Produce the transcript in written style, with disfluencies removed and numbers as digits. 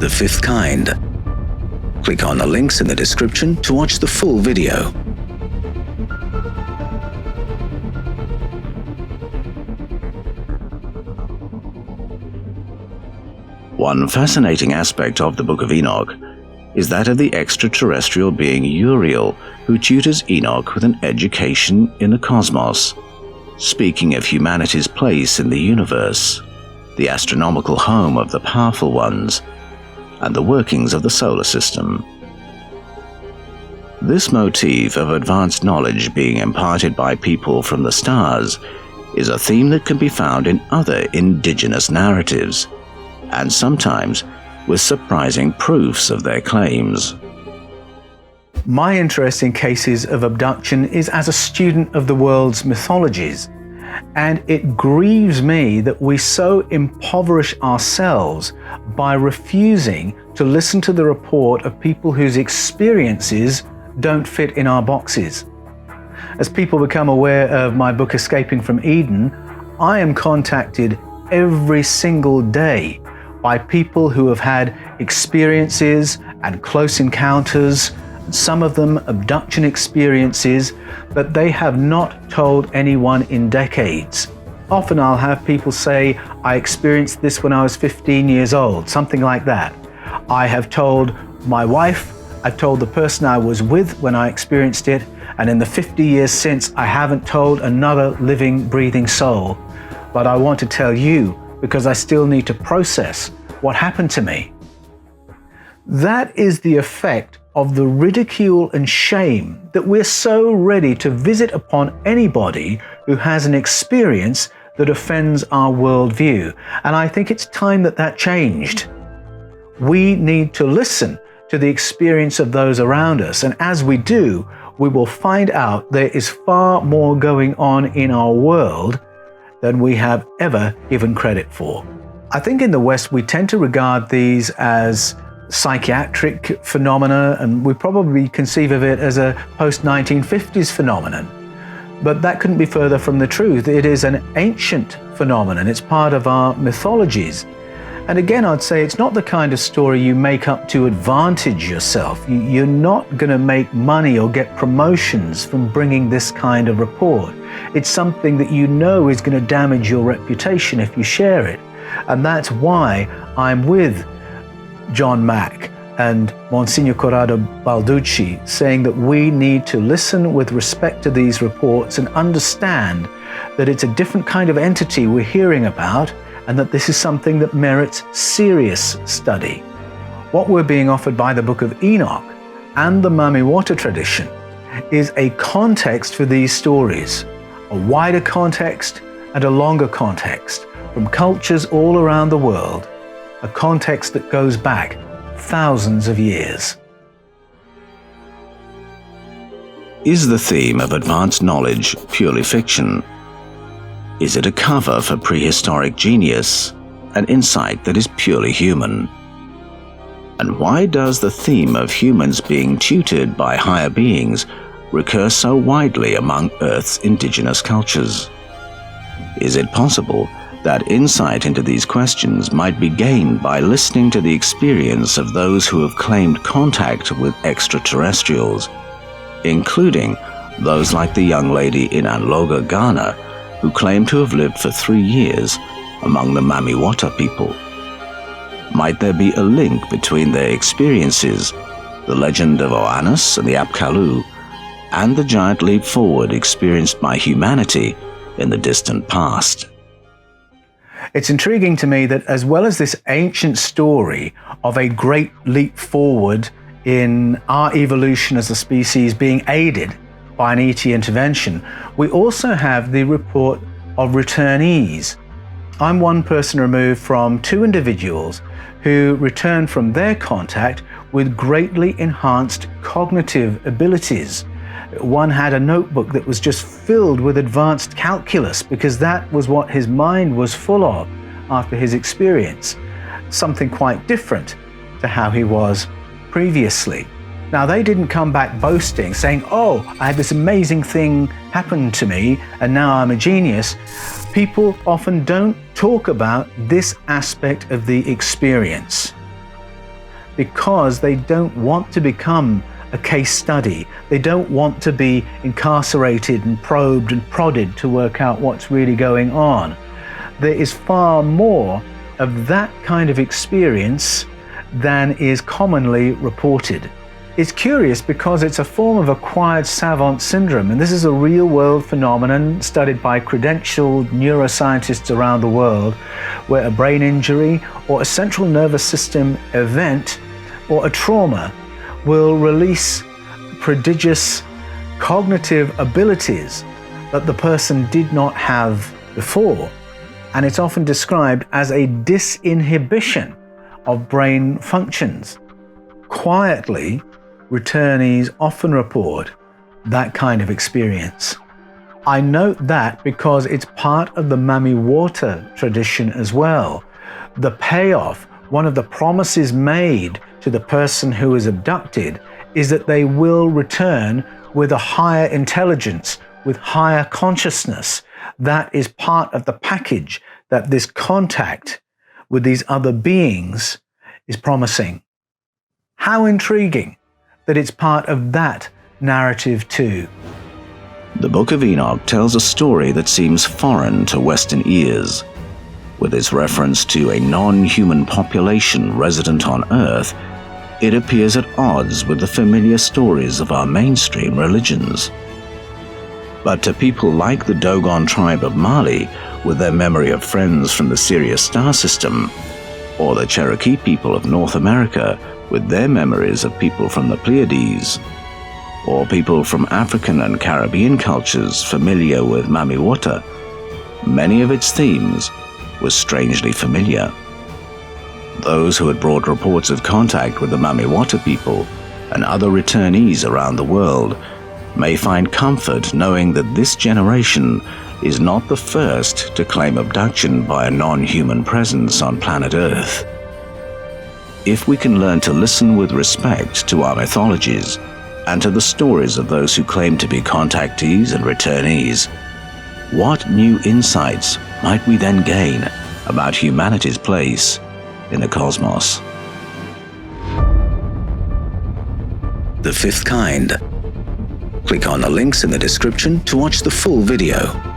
the fifth kind. Click on the links in the description to watch the full video. One fascinating aspect of the Book of Enoch is that of the extraterrestrial being Uriel, who tutors Enoch with an education in the cosmos, speaking of humanity's place in the universe, the astronomical home of the powerful ones, and the workings of the solar system. This motif of advanced knowledge being imparted by people from the stars is a theme that can be found in other indigenous narratives, and sometimes with surprising proofs of their claims. My interest in cases of abduction is as a student of the world's mythologies, and it grieves me that we so impoverish ourselves by refusing to listen to the report of people whose experiences don't fit in our boxes. As people become aware of my book Escaping from Eden, I am contacted every single day by people who have had experiences and close encounters, some of them abduction experiences, that they have not told anyone in decades. Often I'll have people say, I experienced this when I was 15 years old, something like that. I have told my wife, I've told the person I was with when I experienced it, and in the 50 years since, I haven't told another living, breathing soul. But I want to tell you, because I still need to process what happened to me. That is the effect of the ridicule and shame that we're so ready to visit upon anybody who has an experience that offends our worldview. And I think it's time that that changed. We need to listen to the experience of those around us, and as we do, we will find out there is far more going on in our world than we have ever given credit for. I think in the West we tend to regard these as psychiatric phenomena, and we probably conceive of it as a post-1950s phenomenon. But that couldn't be further from the truth. It is an ancient phenomenon. It's part of our mythologies. And again, I'd say it's not the kind of story you make up to advantage yourself. You're not going to make money or get promotions from bringing this kind of report. It's something that you know is going to damage your reputation if you share it. And that's why I'm with John Mack and Monsignor Corrado Balducci saying that we need to listen with respect to these reports and understand that it's a different kind of entity we're hearing about, and that this is something that merits serious study. What we're being offered by the Book of Enoch and the Mami Wata tradition is a context for these stories, a wider context and a longer context from cultures all around the world, a context that goes back thousands of years. Is the theme of advanced knowledge purely fiction? Is it a cover for prehistoric genius, an insight that is purely human? And why does the theme of humans being tutored by higher beings recur so widely among Earth's indigenous cultures? Is it possible that insight into these questions might be gained by listening to the experience of those who have claimed contact with extraterrestrials, including those like the young lady in Anloga, Ghana, who claimed to have lived for 3 years among the Mami Wata people? Might there be a link between their experiences, the legend of Oannes and the Apkallu, and the giant leap forward experienced by humanity in the distant past? It's intriguing to me that as well as this ancient story of a great leap forward in our evolution as a species being aided by an ET intervention, we also have the report of returnees. I'm one person removed from 2 individuals who returned from their contact with greatly enhanced cognitive abilities. One had a notebook that was just filled with advanced calculus because that was what his mind was full of after his experience, something quite different to how he was previously. Now, they didn't come back boasting, saying, oh, I had this amazing thing happen to me and now I'm a genius. People often don't talk about this aspect of the experience. because they don't want to become a case study. They don't want to be incarcerated and probed and prodded to work out what's really going on. There is far more of that kind of experience than is commonly reported. It's curious because it's a form of acquired savant syndrome, and this is a real-world phenomenon studied by credentialed neuroscientists around the world, where a brain injury or a central nervous system event or a trauma will release prodigious cognitive abilities that the person did not have before. And it's often described as a disinhibition of brain functions. Quietly, returnees often report that kind of experience. I note that because it's part of the Mami Wata tradition as well. The payoff, one of the promises made to the person who is abducted, is that they will return with a higher intelligence, with higher consciousness. That is part of the package that this contact with these other beings is promising. How intriguing that it's part of that narrative too. The Book of Enoch tells a story that seems foreign to Western ears. With its reference to a non-human population resident on Earth, it appears at odds with the familiar stories of our mainstream religions. But to people like the Dogon tribe of Mali, with their memory of friends from the Sirius star system, or the Cherokee people of North America, with their memories of people from the Pleiades, or people from African and Caribbean cultures familiar with Mami Wata, many of its themes were strangely familiar. Those who had brought reports of contact with the Mami Wata people and other returnees around the world may find comfort knowing that this generation is not the first to claim abduction by a non-human presence on planet Earth. If we can learn to listen with respect to our mythologies and to the stories of those who claim to be contactees and returnees, what new insights might we then gain about humanity's place in the cosmos? The Fifth Kind. Click on the links in the description to watch the full video.